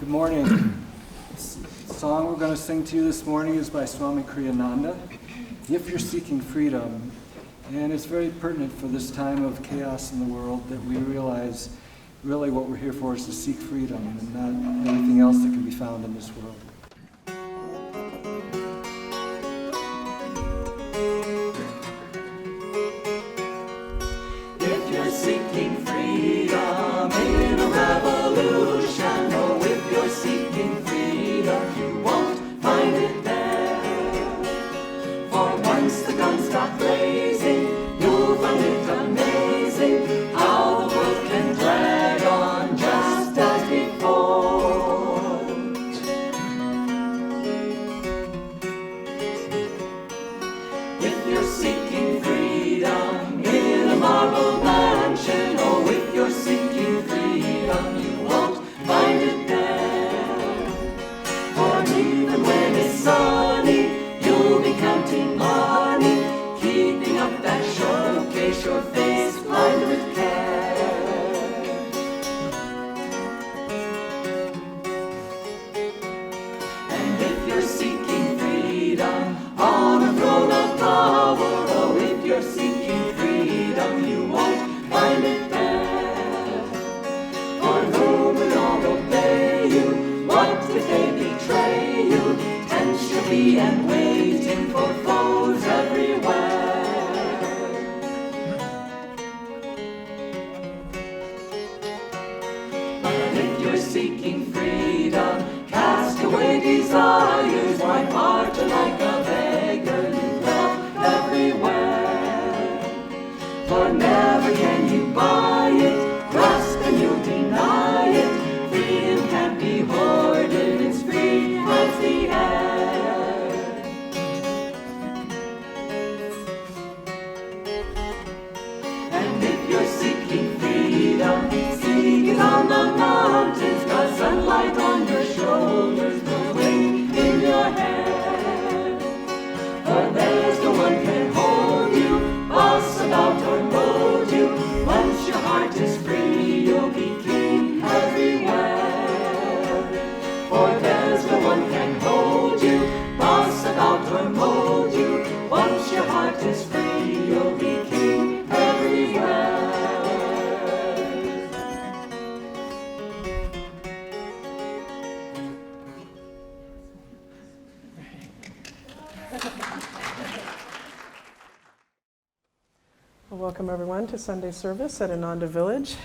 Good morning. The song we're going to sing to you this morning is by Swami Ananda, If You're Seeking Freedom. And it's very pertinent for this time of chaos in the world that we realize really what we're here for is to seek freedom and not everything else that can be found in this world. If you're seeking freedom in a revolution, oh, if you're seeking freedom, you won't find it there. For once the guns stop blazing, you'll find it amazing how the world can drag on just as before. If you're seeking freedom in a marble mansion, oh, if you're seeking freedom, you won't find it there. For even when it's sunny, you'll be counting money, keeping up that showcase, your face lined with care. And if you're seeking freedom on a throne of power, oh, if you're seeking freedom, you won't find it there. For whom will all obey you? What if they betray you? Tense you'll be and waiting for foes everywhere. But if you're seeking freedom, cast away desires, why barter like a beggar, you love everywhere. For never can you buy it, grasp and you'll deny it. Freedom can't be hoarded, it's free as the air. And if you're seeking freedom, seek it on the mountains, got sunlight on your shoulders, the wind in your hair. For there's no one can hold you, boss about or mold you. Once your heart is free, you'll be king everywhere. For there's no one can hold you, boss about or mold you. Once your heart is free, you'll be king everywhere. Well, welcome everyone to Sunday service at Ananda Village.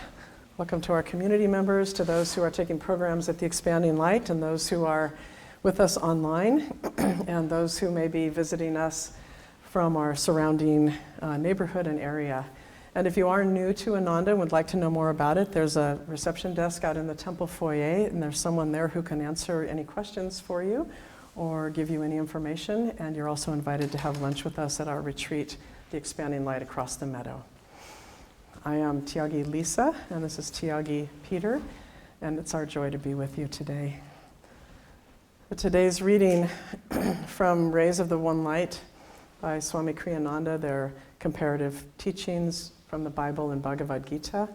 Welcome to our community members, to those who are taking programs at the Expanding Light, and those who are with us online, and those who may be visiting us from our surrounding neighborhood and area. And if you are new to Ananda and would like to know more about it, there's a reception desk out in the temple foyer, and there's someone there who can answer any questions for you or give you any information. And you're also invited to have lunch with us at our retreat, the Expanding Light across the meadow. I am Tyagis Lisa, and this is Tyagis Peter, and it's our joy to be with you today. Today's reading from Rays of the One Light by Swami Ananda, their comparative teachings from the Bible and Bhagavad Gita.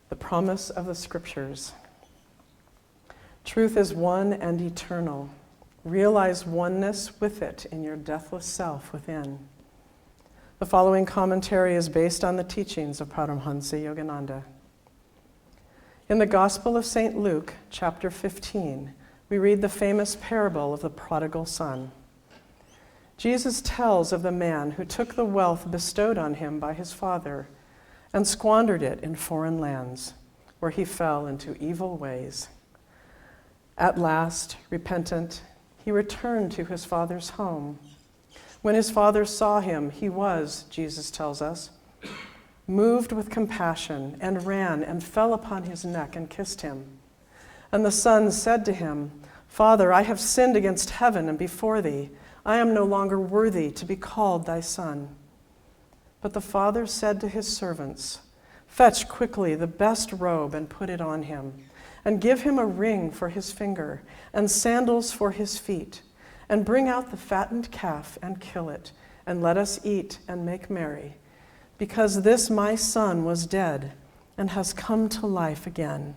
The promise of the scriptures. Truth is one and eternal. Realize oneness with it in your deathless self within. The following commentary is based on the teachings of Paramhansa Yogananda. In the Gospel of St. Luke, chapter 15, we read the famous parable of the prodigal son. Jesus tells of the man who took the wealth bestowed on him by his father and squandered it in foreign lands, where he fell into evil ways. At last, repentant, he returned to his father's home. When his father saw him, he was, Jesus tells us, moved with compassion, and ran and fell upon his neck and kissed him. And the son said to him, Father, I have sinned against heaven and before thee. I am no longer worthy to be called thy son. But the father said to his servants, Fetch quickly the best robe and put it on him, and give him a ring for his finger and sandals for his feet. And bring out the fattened calf and kill it, and let us eat and make merry. Because this my son was dead and has come to life again.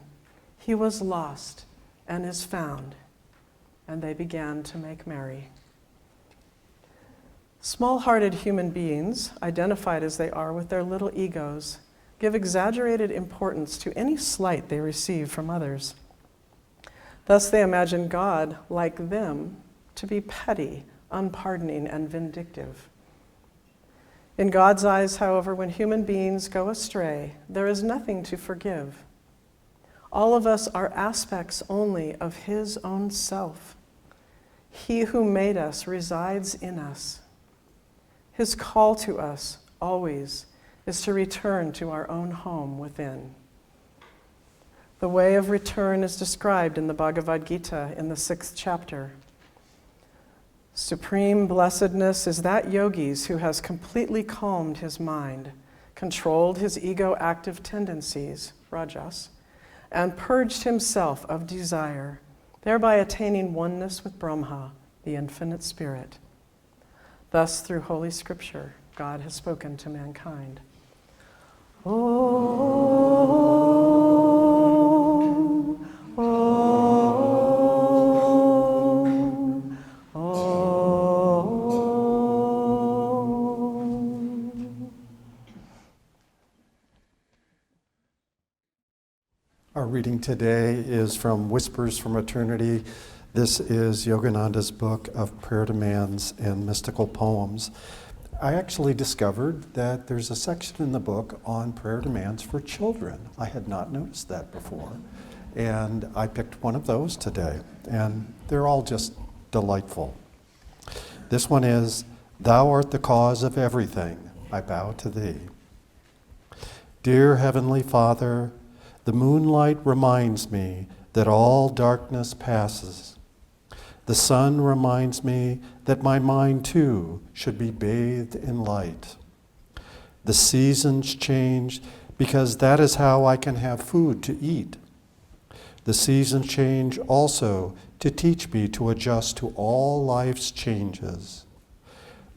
He was lost and is found, and they began to make merry. Small-hearted human beings, identified as they are with their little egos, give exaggerated importance to any slight they receive from others. Thus they imagine God, like them, to be petty, unpardoning, and vindictive. In God's eyes, however, when human beings go astray, there is nothing to forgive. All of us are aspects only of His own self. He who made us resides in us. His call to us, always, is to return to our own home within. The way of return is described in the Bhagavad Gita in the 6th chapter. Supreme blessedness is that yogi's who has completely calmed his mind, controlled his ego-active tendencies, rajas, and purged himself of desire, thereby attaining oneness with Brahma, the infinite spirit. Thus, through Holy Scripture, God has spoken to mankind. Om, Om, Om. Our reading today is from Whispers from Eternity. This is Yogananda's book of prayer demands and mystical poems. I actually discovered that there's a section in the book on prayer demands for children. I had not noticed that before. And I picked one of those today, and they're all just delightful. This one is, Thou art the cause of everything, I bow to Thee. Dear Heavenly Father, the moonlight reminds me that all darkness passes. The sun reminds me that my mind too should be bathed in light. The seasons change because that is how I can have food to eat. The seasons change also to teach me to adjust to all life's changes.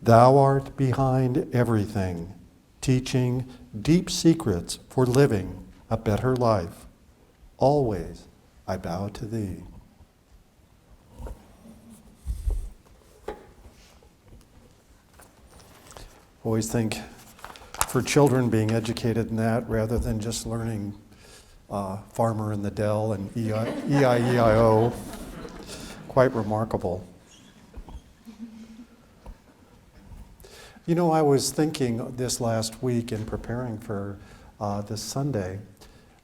Thou art behind everything, teaching deep secrets for living a better life. Always I bow to Thee. Always think for children being educated in that rather than just learning Farmer in the Dell and E-I-E-I-O, quite remarkable. You know, I was thinking this last week in preparing for this Sunday,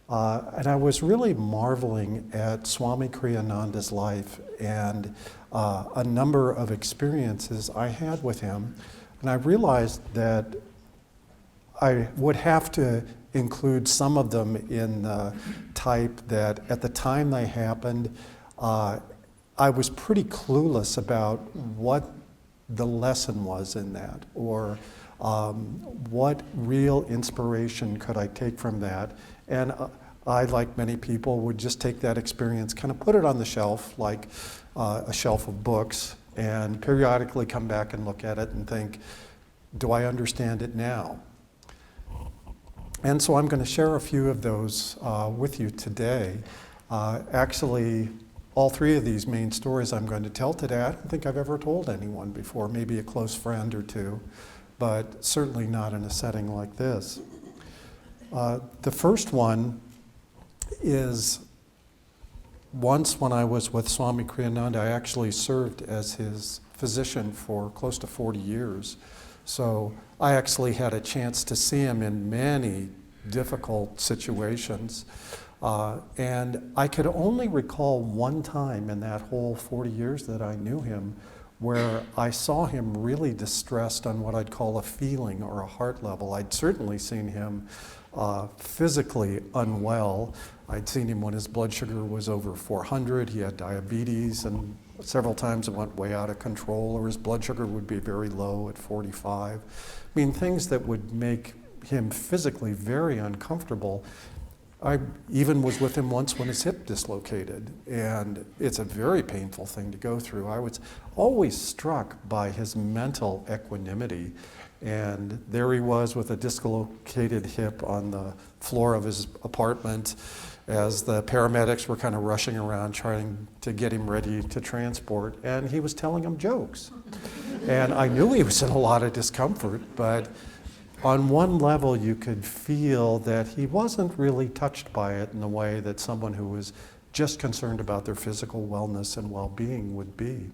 and I was really marveling at Swami Kriyananda's life and a number of experiences I had with him. And I realized that I would have to include some of them in the type that at the time they happened, I was pretty clueless about what the lesson was in that, or what real inspiration could I take from that. And I, like many people, would just take that experience, kind of put it on the shelf, like a shelf of books, and periodically come back and look at it and think, do I understand it now? And so I'm going to share a few of those with you today. Actually, all three of these main stories I'm going to tell today, I don't think I've ever told anyone before, maybe a close friend or two, but certainly not in a setting like this. The first one is once when I was with Swami Kriyananda, I actually served as his physician for close to 40 years. So I actually had a chance to see him in many difficult situations. And I could only recall one time in that whole 40 years that I knew him where I saw him really distressed on what I'd call a feeling or a heart level. I'd certainly seen him physically unwell. I'd seen him when his blood sugar was over 400. He had diabetes, and several times it went way out of control, or his blood sugar would be very low at 45. I mean, things that would make him physically very uncomfortable. I even was with him once when his hip dislocated, and it's a very painful thing to go through. I was always struck by his mental equanimity, and there he was with a dislocated hip on the floor of his apartment, as the paramedics were kind of rushing around trying to get him ready to transport, and he was telling them jokes. And I knew he was in a lot of discomfort, but on one level you could feel that he wasn't really touched by it in the way that someone who was just concerned about their physical wellness and well-being would be.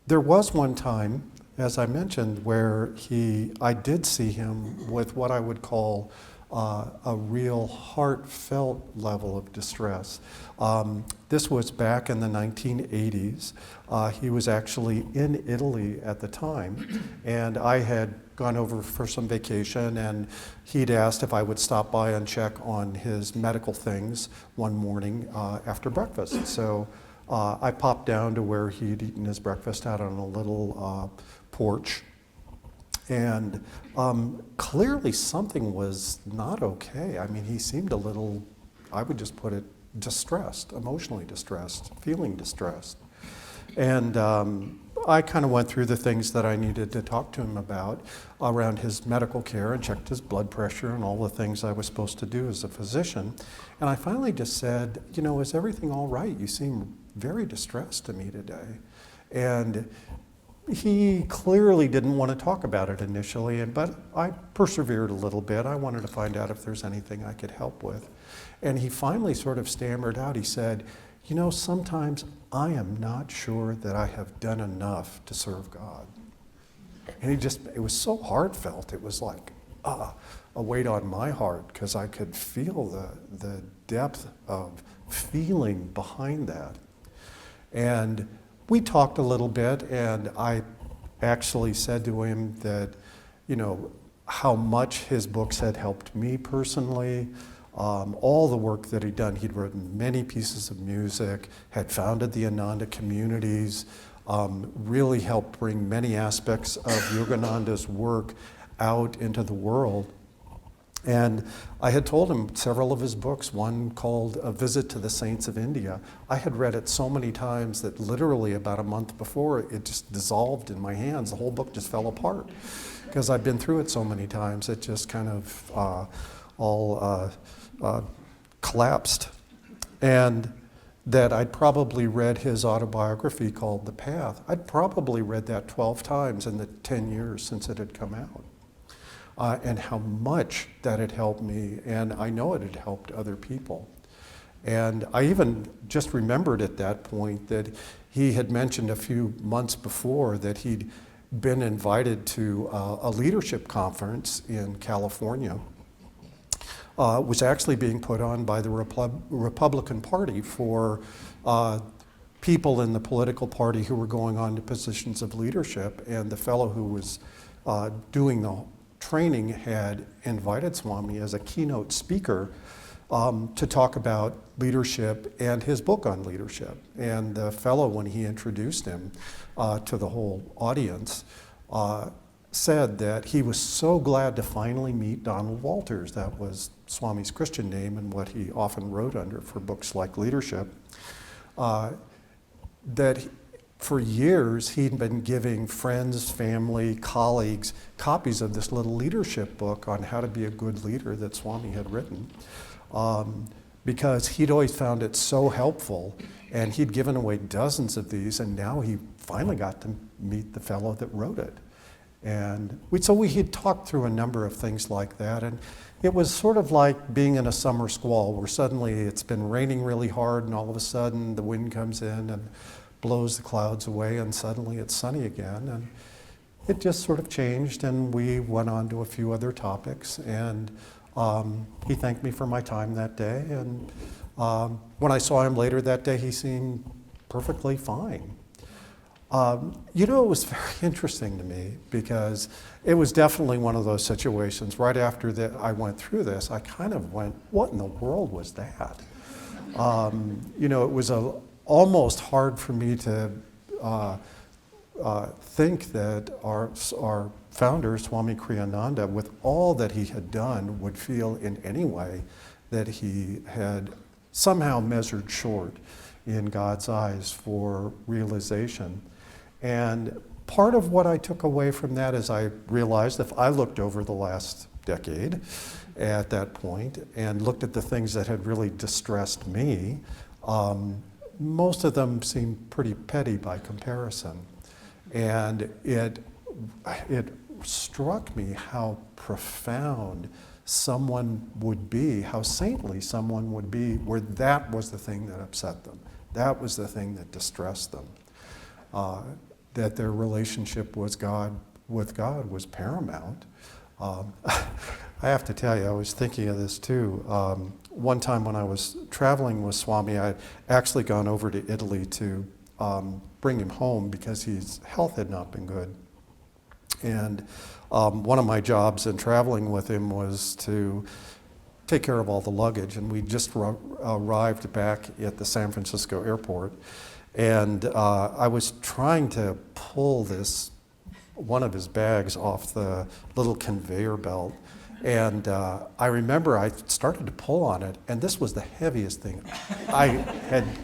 There was one time, as I mentioned, where I did see him with what I would call a real heartfelt level of distress. This was back in the 1980s. He was actually in Italy at the time, and I had gone over for some vacation, and he'd asked if I would stop by and check on his medical things one morning after breakfast. So I popped down to where he'd eaten his breakfast out on a little porch. And clearly something was not okay. I mean, he seemed a little, I would just put it, distressed, emotionally distressed, feeling distressed. And I kind of went through the things that I needed to talk to him about around his medical care and checked his blood pressure and all the things I was supposed to do as a physician. And I finally just said, you know, is everything all right? You seem very distressed to me today. And he clearly didn't want to talk about it initially, but I persevered a little bit. I wanted to find out if there's anything I could help with. And he finally sort of stammered out. He said, you know, sometimes I am not sure that I have done enough to serve God. And it was so heartfelt. It was like a weight on my heart, because I could feel the depth of feeling behind that. And we talked a little bit, and I actually said to him that, you know, how much his books had helped me personally, all the work that he'd done. He'd written many pieces of music, had founded the Ananda communities, really helped bring many aspects of Yogananda's work out into the world. And I had told him several of his books, one called A Visit to the Saints of India. I had read it so many times that literally about a month before, it just dissolved in my hands. The whole book just fell apart because I've been through it so many times. It just kind of all collapsed. And that I'd probably read his autobiography called The Path. I'd probably read that 12 times in the 10 years since it had come out. And how much that had helped me, and I know it had helped other people. And I even just remembered at that point that he had mentioned a few months before that he'd been invited to a leadership conference in California. It was actually being put on by the Republican Party for people in the political party who were going on to positions of leadership, and the fellow who was doing the training had invited Swami as a keynote speaker to talk about leadership and his book on leadership. And the fellow, when he introduced him to the whole audience, said that he was so glad to finally meet Donald Walters. That was Swami's Christian name and what he often wrote under for books like Leadership. That for years, he'd been giving friends, family, colleagues copies of this little leadership book on how to be a good leader that Swami had written, because he'd always found it so helpful, and he'd given away dozens of these, and now he finally got to meet the fellow that wrote it. And we had talked through a number of things like that, and it was sort of like being in a summer squall where suddenly it's been raining really hard, and all of a sudden the wind comes in and blows the clouds away, and suddenly it's sunny again. And it just sort of changed, and we went on to a few other topics. And he thanked me for my time that day. And when I saw him later that day, he seemed perfectly fine. You know, it was very interesting to me because it was definitely one of those situations. Right after that, I went through this, I kind of went, what in the world was that? You know, it was almost hard for me to think that our founder, Swami Kriyananda, with all that he had done, would feel in any way that he had somehow measured short in God's eyes for realization. And part of what I took away from that is I realized if I looked over the last decade at that point and looked at the things that had really distressed me, most of them seemed pretty petty by comparison. And it struck me how profound someone would be, how saintly someone would be, where that was the thing that upset them. That was the thing that distressed them. That their relationship with God was paramount. I have to tell you, I was thinking of this too. One time when I was traveling with Swami, I'd actually gone over to Italy to bring him home because his health had not been good. And one of my jobs in traveling with him was to take care of all the luggage, and we just arrived back at the San Francisco airport, and I was trying to pull one of his bags off the little conveyor belt, and I remember I started to pull on it, and this was the heaviest thing I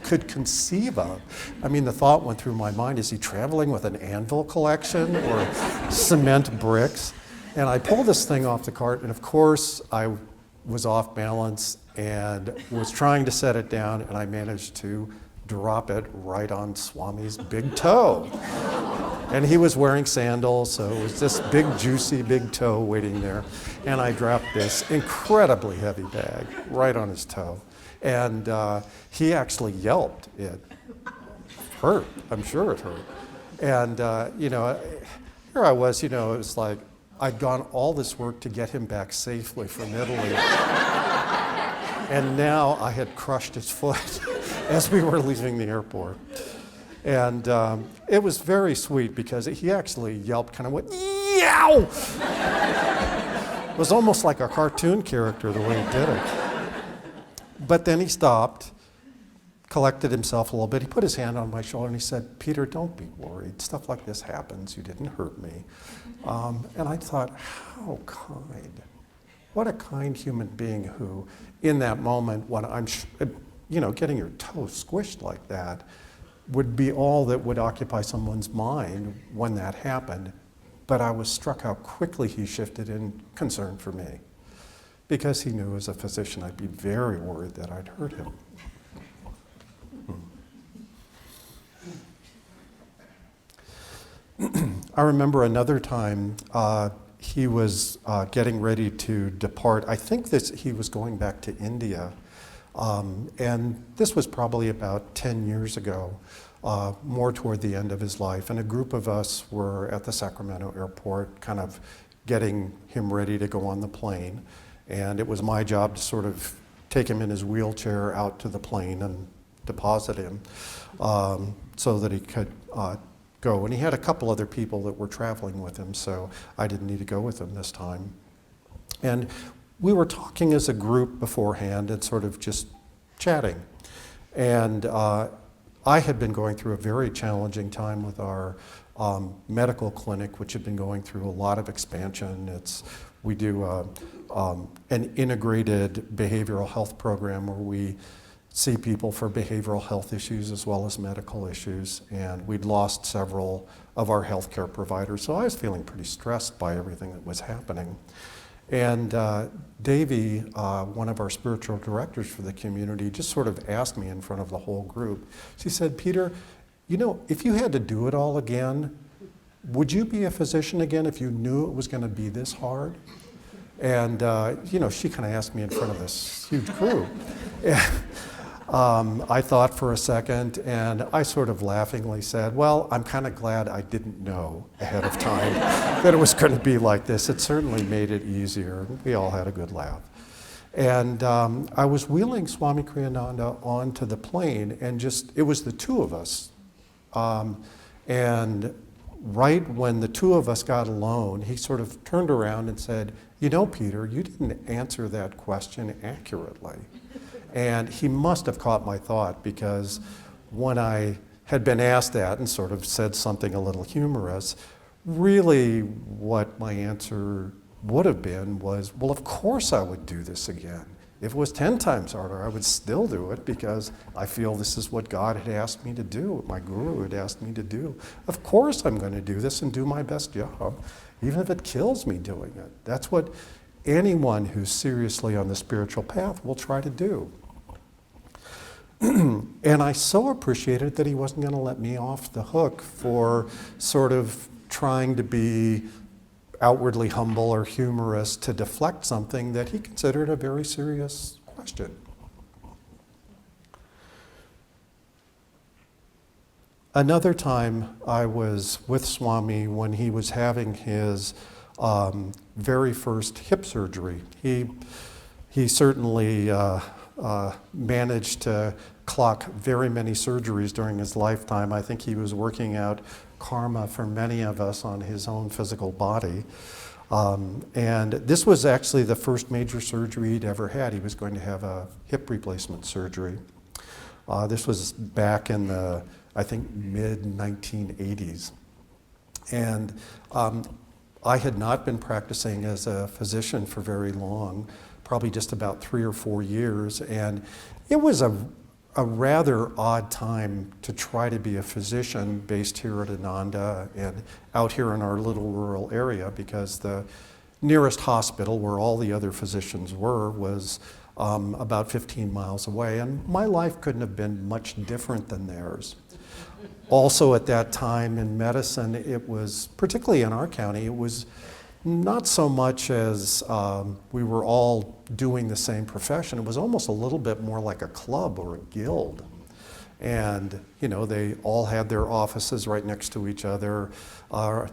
could conceive of. I mean, the thought went through my mind, is he traveling with an anvil collection or cement bricks? And I pulled this thing off the cart, and of course I was off balance and was trying to set it down, and I managed to drop it right on Swami's big toe. And he was wearing sandals, so it was this big, juicy, big toe waiting there. And I dropped this incredibly heavy bag right on his toe. And he actually yelped. It hurt. I'm sure it hurt. And, here I was, it was like I'd gone all this work to get him back safely from Italy. And now I had crushed his foot as we were leaving the airport. And it was very sweet because he actually yelped, kind of went, yow! It was almost like a cartoon character the way he did it. But then he stopped, collected himself a little bit. He put his hand on my shoulder and he said, "Peter, don't be worried. Stuff like this happens. You didn't hurt me." And I thought, how kind. What a kind human being who, in that moment, when I'm, getting your toe squished like that, would be all that would occupy someone's mind when that happened. But I was struck how quickly he shifted in concern for me, because he knew as a physician I'd be very worried that I'd hurt him. I remember another time he was getting ready to depart. I think he was going back to India. And this was probably about 10 years ago, more toward the end of his life. And a group of us were at the Sacramento airport kind of getting him ready to go on the plane. And it was my job to sort of take him in his wheelchair out to the plane and deposit him so that he could go. And he had a couple other people that were traveling with him, so I didn't need to go with him this time. And we were talking as a group beforehand and sort of just chatting. And I had been going through a very challenging time with our medical clinic, which had been going through a lot of expansion. We do an integrated behavioral health program where we see people for behavioral health issues as well as medical issues. And we'd lost several of our healthcare providers, so I was feeling pretty stressed by everything that was happening. And Davy, one of our spiritual directors for the community, just sort of asked me in front of the whole group. She said, "Peter, if you had to do it all again, would you be a physician again if you knew it was going to be this hard?" And, she kind of asked me in front of this huge group. I thought for a second, and I sort of laughingly said, "Well, I'm kind of glad I didn't know ahead of time that it was going to be like this. It certainly made it easier." We all had a good laugh. And I was wheeling Swami Kriyananda onto the plane, and it was the two of us. And right when the two of us got alone, he sort of turned around and said, "Peter, you didn't answer that question accurately." And he must have caught my thought, because when I had been asked that and sort of said something a little humorous, really what my answer would have been was, well, of course I would do this again. If it was 10 times harder, I would still do it, because I feel this is what God had asked me to do, what my guru had asked me to do. Of course I'm going to do this and do my best job, even if it kills me doing it. That's what anyone who's seriously on the spiritual path will try to do. And I so appreciated that he wasn't going to let me off the hook for sort of trying to be outwardly humble or humorous to deflect something that he considered a very serious question. Another time I was with Swami when he was having his very first hip surgery. He certainly managed to clock very many surgeries during his lifetime. I think he was working out karma for many of us on his own physical body. And this was actually the first major surgery he'd ever had. He was going to have a hip replacement surgery. This was back in the, I think, mid-1980s. And I had not been practicing as a physician for very long, probably just about 3 or 4 years. And it was a rather odd time to try to be a physician based here at Ananda and out here in our little rural area, because the nearest hospital where all the other physicians were was about 15 miles away, and my life couldn't have been much different than theirs. Also at that time in medicine, it was, particularly in our county, it was not so much as we were all doing the same profession. It was almost a little bit more like a club or a guild. And, you know, they all had their offices right next to each other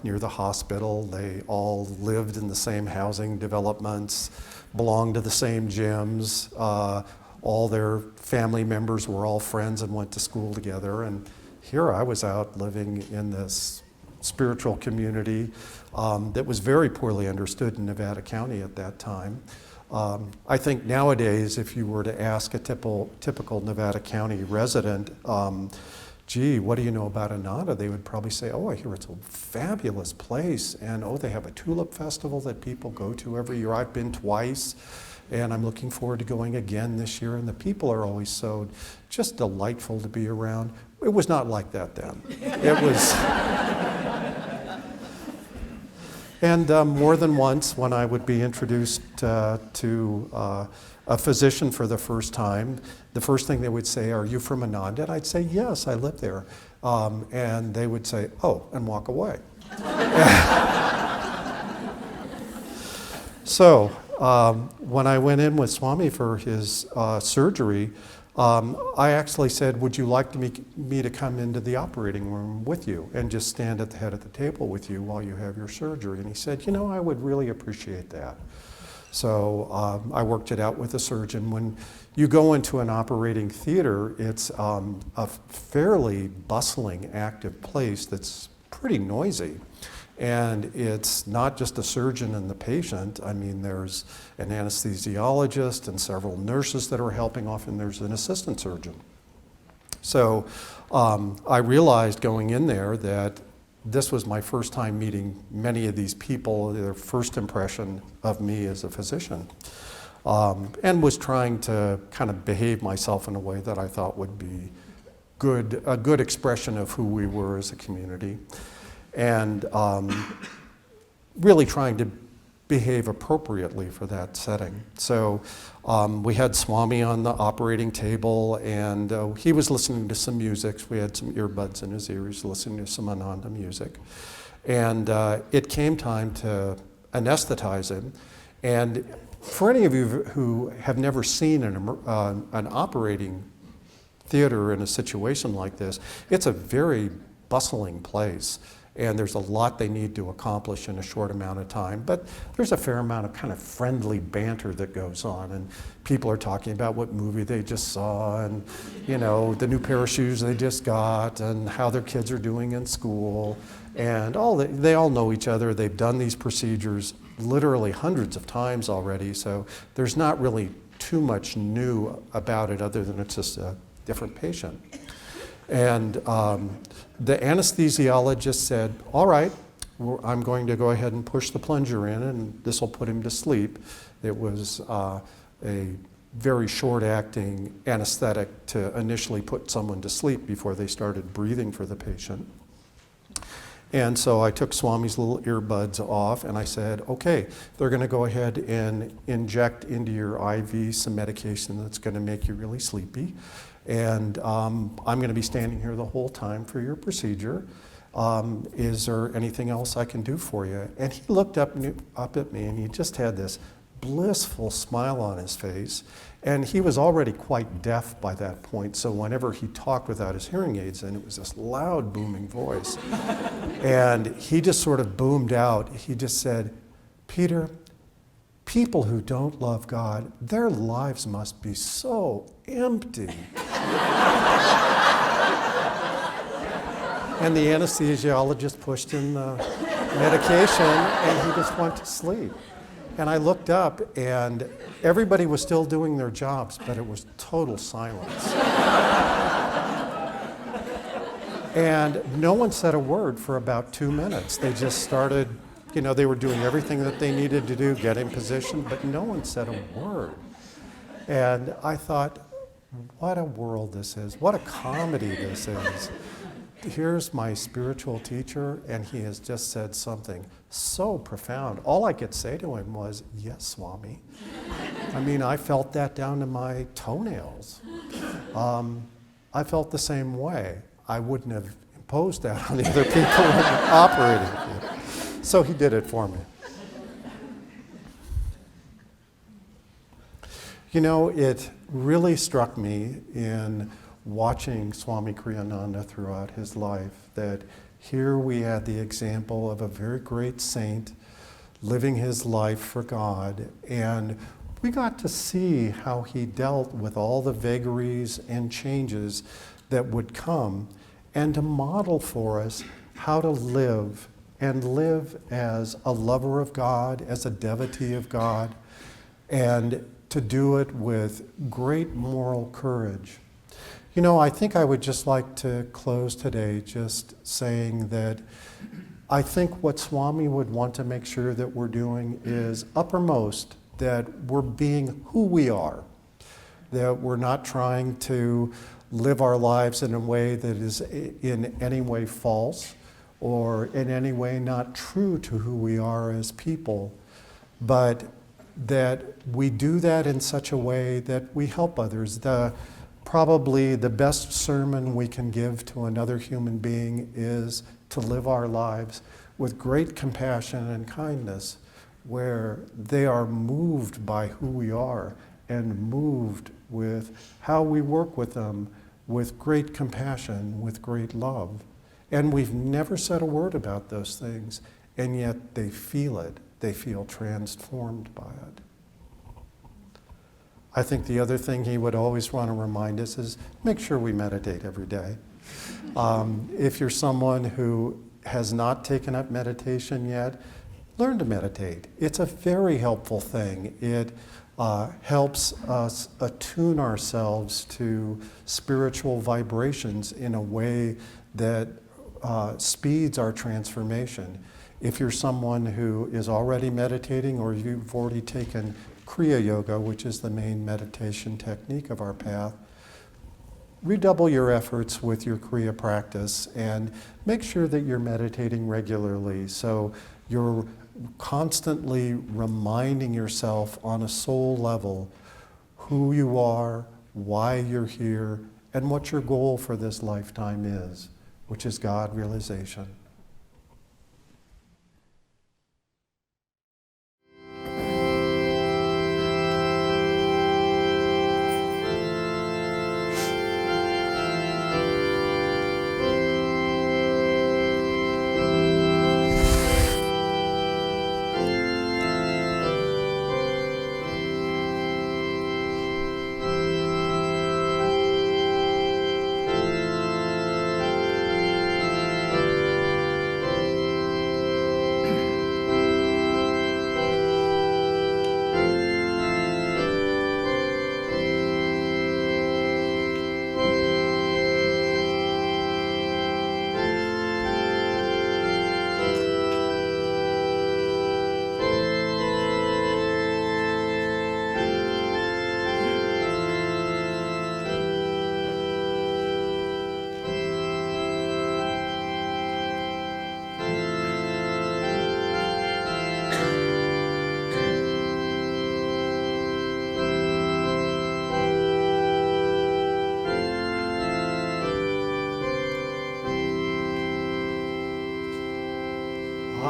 near the hospital. They all lived in the same housing developments, belonged to the same gyms. All their family members were all friends and went to school together. And here I was out living in this spiritual community that was very poorly understood in Nevada County at that time. I think nowadays, if you were to ask a typical Nevada County resident, gee, what do you know about Ananda? They would probably say, oh, I hear it's a fabulous place, and oh, they have a tulip festival that people go to every year. I've been twice, and I'm looking forward to going again this year, and the people are always so just delightful to be around. It was not like that then. It was... And more than once, when I would be introduced to a physician for the first time, the first thing they would say, are you from Ananda? And I'd say, yes, I live there. And they would say, oh, and walk away. So when I went in with Swami for his surgery, I actually said, would you like me to come into the operating room with you and just stand at the head of the table with you while you have your surgery? And he said, you know, I would really appreciate that. So I worked it out with the surgeon. When you go into an operating theater, it's a fairly bustling, active place that's pretty noisy. And it's not just the surgeon and the patient. I mean, there's an anesthesiologist and several nurses that are helping. Often there's an assistant surgeon. So I realized going in there that this was my first time meeting many of these people, their first impression of me as a physician, and was trying to kind of behave myself in a way that I thought would be a good expression of who we were as a community. And really trying to behave appropriately for that setting. So we had Swami on the operating table, and he was listening to some music. We had some earbuds in his ears, listening to some Ananda music. And it came time to anesthetize him. And for any of you who have never seen an operating theater in a situation like this, it's a very bustling place. And there's a lot they need to accomplish in a short amount of time. But there's a fair amount of kind of friendly banter that goes on. And people are talking about what movie they just saw, and, you know, the new pair of shoes they just got, and how their kids are doing in school. And they all know each other. They've done these procedures literally hundreds of times already. So there's not really too much new about it other than it's just a different patient. And the anesthesiologist said, all right, I'm going to go ahead and push the plunger in, and this will put him to sleep. It was a very short-acting anesthetic to initially put someone to sleep before they started breathing for the patient. And so I took Swami's little earbuds off and I said, okay, they're going to go ahead and inject into your IV some medication that's going to make you really sleepy. And I'm going to be standing here the whole time for your procedure. Is there anything else I can do for you? And he looked up at me and he just had this blissful smile on his face. And he was already quite deaf by that point, so whenever he talked without his hearing aids in, it was this loud, booming voice. And he just sort of boomed out. He just said, Peter, people who don't love God, their lives must be so empty. And the anesthesiologist pushed in the medication, and he just went to sleep. And I looked up, and everybody was still doing their jobs, but it was total silence. And no one said a word for about 2 minutes. They just started, they were doing everything that they needed to do, get in position, but no one said a word. And I thought, what a world this is. What a comedy this is. Here's my spiritual teacher, and he has just said something so profound. All I could say to him was, yes, Swami. I mean, I felt that down to my toenails. I felt the same way. I wouldn't have imposed that on the other people operating. So he did it for me. It really struck me in watching Swami Kriyananda throughout his life that here we had the example of a very great saint living his life for God, and we got to see how he dealt with all the vagaries and changes that would come, and to model for us how to live, and live as a lover of God, as a devotee of God, and to do it with great moral courage. I think I would just like to close today just saying that I think what Swami would want to make sure that we're doing is uppermost, that we're being who we are, that we're not trying to live our lives in a way that is in any way false or in any way not true to who we are as people, but that we do that in such a way that we help others. Probably the best sermon we can give to another human being is to live our lives with great compassion and kindness, where they are moved by who we are and moved with how we work with them with great compassion, with great love. And we've never said a word about those things, and yet they feel it. They feel transformed by it. I think the other thing he would always want to remind us is make sure we meditate every day. If you're someone who has not taken up meditation yet, learn to meditate. It's a very helpful thing. It helps us attune ourselves to spiritual vibrations in a way that speeds our transformation. If you're someone who is already meditating, or you've already taken Kriya Yoga, which is the main meditation technique of our path, redouble your efforts with your Kriya practice and make sure that you're meditating regularly. So you're constantly reminding yourself on a soul level who you are, why you're here, and what your goal for this lifetime is, which is God realization.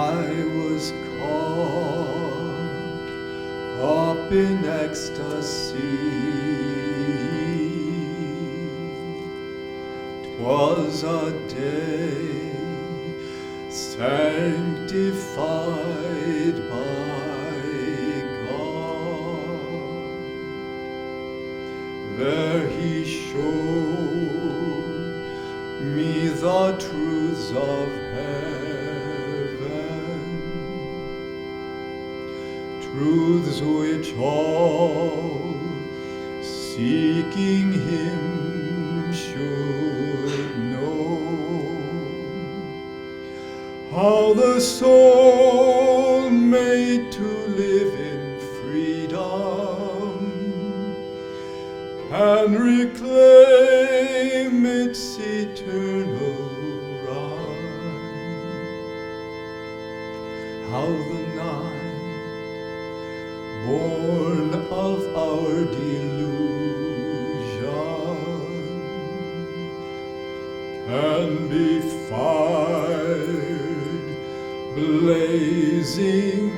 I was caught up in ecstasy. 'Twas a day sanctified by God. There He showed me the truths of heaven, truths which all seeking Him should know. How the soul made to live in freedom can reclaim its eternal right. How the night, born of our delusion, can be fired, blazing